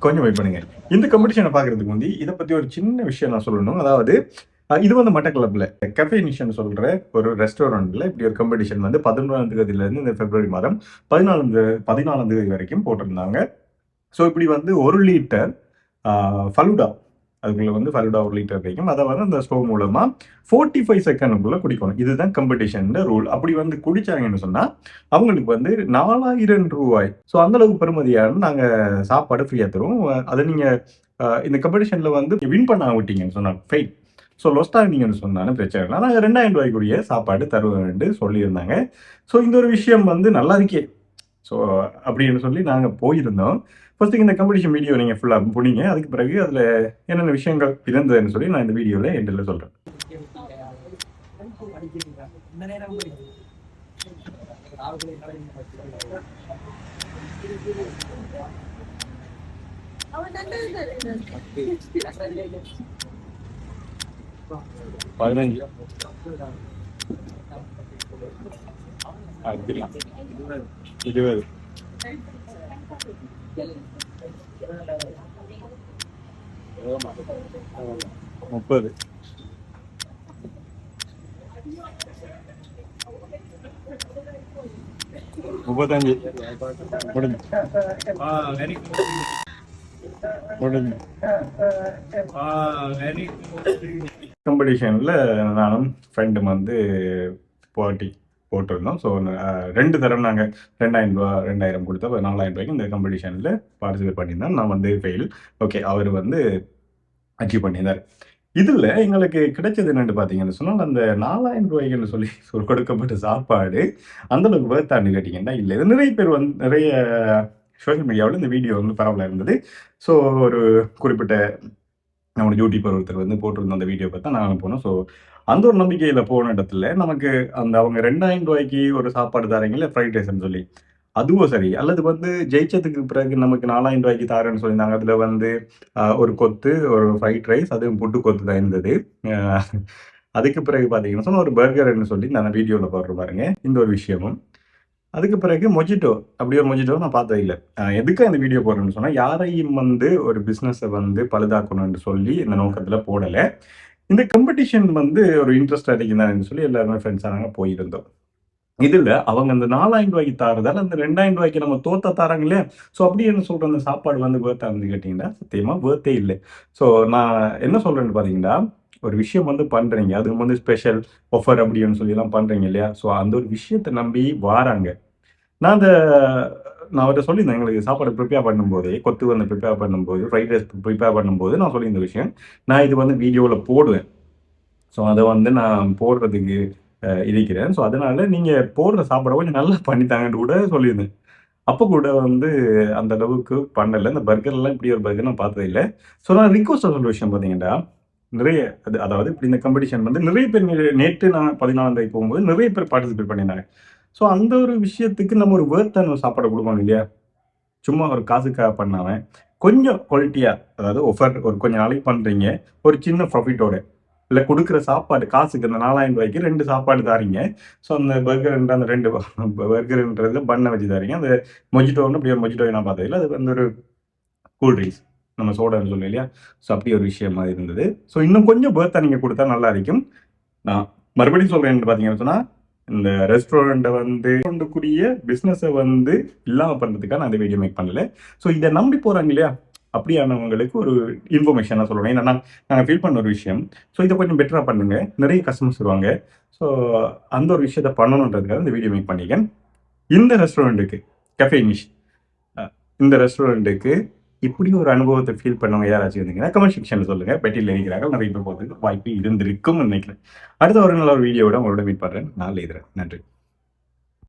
கொஞ்சம் வெயிட் பண்ணுங்க. இந்த காம்படிஷனை பார்க்கறதுக்கு முந்தி இதை பத்தி ஒரு சின்ன விஷயம் நான் சொல்லணும். அதாவது இது வந்து மட்டக்களப்பில் கஃபே நிஷன் சொல்ற ஒரு ரெஸ்டாரண்ட்ல இப்படி ஒரு காம்படிஷன் வந்து 11ஆம் தேதியிலிருந்து இந்த பிப்ரவரி மாதம் 14ஆம் தேதி வரைக்கும் போட்டிருந்தாங்க. ஸோ இப்படி வந்து 1 லிட்டர் ஃபலூடா, அதுக்குள்ள வந்து ஃபலூடா 1 லிட்டர் கிடைக்கும். அதை வந்து அந்த ஸ்டோவ் மூலமா 45 செகண்டுக்குள்ள குடிக்கணும். இதுதான் காம்படிஷன் ரூல். அப்படி வந்து குடிச்சாங்கன்னு சொன்னா அவங்களுக்கு வந்து 4000 ரூபாய். ஸோ அந்த அளவுக்கு பெருமதியான நாங்க சாப்பாடு ஃப்ரீயா தருவோம். அதை நீங்க இந்த காம்படிஷன்ல வந்து வின் பண்ண விட்டீங்கன்னு சொன்னாங்க ஃபெயில். ஸோ லொஸ்ட் ஆகினீங்கன்னு சொன்னாலும் பிரச்சனை இல்லை, நாங்கள் 2000 ரூபாய்க்குரிய சாப்பாடு தருவேன்ட்டு சொல்லியிருந்தாங்க. ஸோ இந்த ஒரு விஷயம் வந்து நல்லா இருக்கே. ஸோ அப்படின்னு சொல்லி நாங்கள் போயிருந்தோம். ஃபர்ஸ்ட் இந்த காம்படிஷன் வீடியோ நீங்கள் ஃபுல்லாக போனீங்க. அதுக்கு பிறகு அதில் என்னென்ன விஷயங்கள் இருந்ததுன்னு சொல்லி நான் இந்த வீடியோவில் எண்டில் சொல்கிறேன். பதினஞ்சு 20 30 35 முடிஞ்சு காம்படிஷன்ல நானும் ஃப்ரெண்டும் வந்து போட்டிருந்தோம். ஸோ 2 தரம் நாங்கள் 2000 கொடுத்தா 4000 ரூபாய்க்கு இந்த காம்படிஷனில் பார்ட்டிசிபேட் பண்ணியிருந்தோம். நான் வந்து ஃபெயில். ஓகே, அவர் வந்து அச்சீவ் பண்ணியிருந்தார். இதில் எங்களுக்கு கிடைச்சது என்னென்னு பார்த்தீங்கன்னு சொன்னால், அந்த 4000 ரூபாய்க்குன்னு சொல்லி கொடுக்கப்பட்ட சாப்பாடு அந்தளவுக்கு வேர்த்தான்னு கேட்டிங்கன்னா இல்லை. இது நிறைய பேர் வந்து நிறைய சோஷியல் மீடியாவில் இந்த வீடியோ வந்து பரவலாக இருந்தது. ஸோ ஒரு குறிப்பிட்ட நம்மளோட யூடியூபர் ஒருத்தர் வந்து போட்டிருந்த அந்த வீடியோ பார்த்தா நாங்கள் போனோம். ஸோ அந்த ஒரு நம்பிக்கையில் போன இடத்துல நமக்கு அந்த அவங்க 2000 ரூபாய்க்கு ஒரு சாப்பாடு தரீங்களே ஃப்ரைட் ரைஸ்ன்னு சொல்லி, அதுவும் சரி. அல்லது வந்து ஜெயிச்சதுக்கு பிறகு நமக்கு 4000 ரூபாய்க்கு தாரேன்னு சொல்லியிருந்தாங்க. அதில் வந்து ஒரு கொத்து, ஒரு ஃப்ரைட் ரைஸ், அதுவும் புட்டு கொத்து தான் இருந்தது. அதுக்கு பிறகு பார்த்தீங்கன்னா சொன்னால் ஒரு பர்கர்ன்னு சொல்லி நான் வீடியோவில் போடுற பாருங்க இந்த ஒரு விஷயமும். அதுக்கு பிறகு மொஜிட்டோ, அப்படி ஒரு மொஜிட்டோ நான் பார்த்தது இல்லை. எதுக்கு அந்த வீடியோ போடுறேன்னு சொன்னால், யாரையும் வந்து ஒரு பிஸ்னஸை வந்து பழுதாக்கணும்னு சொல்லி இந்த நோக்கத்தில் போடலை. இந்த காம்படிஷன் வந்து ஒரு இன்ட்ரெஸ்ட் அடிக்குதான்னு சொல்லி எல்லாருமே ஃப்ரெண்ட்ஸாக நாங்கள் போயிருந்தோம். இதில் அவங்க அந்த 4000 ரூபாய்க்கு தாரதால் அந்த 2000 ரூபாய்க்கு நம்ம தோத்த தாராங்க இல்லையா? ஸோ அப்படி என்ன சொல்கிற அந்த சாப்பாடு வந்து வேர்த்தா வந்து கேட்டிங்கன்னா சத்தியமாக வேர்த்தே இல்லை. ஸோ நான் என்ன சொல்கிறேன்னு பார்த்தீங்கன்னா, ஒரு விஷயம் வந்து பண்ணுறீங்க, அது வந்து ஸ்பெஷல் ஆஃபர் அப்படின்னு சொல்லிலாம் பண்ணுறீங்க இல்லையா? ஸோ அந்த ஒரு விஷயத்தை நம்பி வாராங்க. நான் அவர்கிட்ட சொல்லியிருந்தேன், எங்களுக்கு சாப்பாடு ப்ரிப்பேர் பண்ணும்போதே, கொத்து வந்து ப்ரிப்பேர் பண்ணும்போது, ஃப்ரைட் ரைஸ் ப்ரிப்பேர் பண்ணும்போது நான் சொல்லியிருந்த விஷயம், நான் இது வந்து வீடியோவில் போடுவேன். ஸோ அதை வந்து நான் போடுறதுக்கு இருக்கிறேன். ஸோ அதனால நீங்கள் போடுற சாப்பாடை கொஞ்சம் நல்லா பண்ணித்தாங்கன்னு கூட சொல்லியிருந்தேன். அப்போ கூட வந்து அந்த அளவுக்கு பண்ணலை. இந்த பர்கர்லாம் இப்படி ஒரு பர்கர் நான் பார்த்ததே இல்லை. ஸோ நான் ரிக்வஸ்ட்டாக சொல்ற விஷயம் பார்த்தீங்கன்னா, நிறைய அதாவது இப்படி இந்த காம்படிஷன் வந்து நிறைய பேர் நேற்று நான் 14ஆம் தேதி போகும்போது நிறைய பேர் பார்ட்டிசிபேட் பண்ணியிருந்தாங்க. ஸோ அந்த ஒரு விஷயத்துக்கு நம்ம ஒரு வேர்த்தான சாப்பாடை கொடுக்கணும் இல்லையா? சும்மா ஒரு காசுக்காக பண்ணாம கொஞ்சம் குவாலிட்டியாக, அதாவது ஆஃபர் ஒரு கொஞ்சம் நாளைக்கு பண்ணுறீங்க, ஒரு சின்ன ப்ராஃபிட்டோட இல்லை கொடுக்குற சாப்பாடு காசுக்கு அந்த 4000 ரூபாய்க்கு 2 சாப்பாடு தாரீங்க. ஸோ அந்த பர்கர்ன்ற அந்த 2 பர்கர்ன்றதுல பண்ணை வச்சு தாரீங்க. அந்த மொஜிட்டோன்னு அப்படி ஒரு மொஜிட்டோ நான் பார்த்ததில்லை. அது வந்து ஒரு கூல் ட்ரிங்க்ஸ், நம்ம சோடான்னு சொல்லி இல்லையா? ஸோ அப்படி ஒரு விஷயமா இருந்தது. ஸோ இன்னும் கொஞ்சம் பேர்த்தா நீங்கள் கொடுத்தா நல்லா இருக்கும். நான் மறுபடியும் சொல்கிறேன் பார்த்தீங்கன்னு சொன்னால், இந்த ரெஸ்டாரண்ட்டை வந்து கொண்டுக்கூடிய பிஸ்னஸை வந்து இல்லாமல் பண்ணுறதுக்காக நான் இந்த வீடியோ மேக் பண்ணல. ஸோ இதை நம்பி போகிறாங்க இல்லையா? அப்படியானவங்களுக்கு ஒரு இன்ஃபர்மேஷனாக சொல்லணும். ஏன்னா நாங்கள் ஃபீல் பண்ண ஒரு விஷயம். ஸோ இதை கொஞ்சம் பெட்டராக பண்ணுங்க, நிறைய கஸ்டமர்ஸ் வருவாங்க. ஸோ அந்த ஒரு விஷயத்த பண்ணணுன்றதுக்காக இந்த வீடியோ மேக் பண்ணிக்கேன். இந்த ரெஸ்டாரண்ட்டுக்கு கஃபே நிஷ், இந்த ரெஸ்டாரண்ட்டுக்கு இப்படி ஒரு அனுபவத்தை ஃபீல் பண்ணவங்க யாராச்சும் இருந்தீங்கன்னா கமெண்ட் செக்ஷனில் சொல்லுங்கள். பெட்டியில் இருக்கிறார்கள், நிறைய பேர் போகிறதுக்கு வாய்ப்பு இருந்திருக்கும்னு நினைக்கிறேன். அடுத்த ஒரு நல்ல ஒரு வீடியோட உங்களோட மீட் பண்ணுறேன். நான் எழுதுறேன். நன்றி.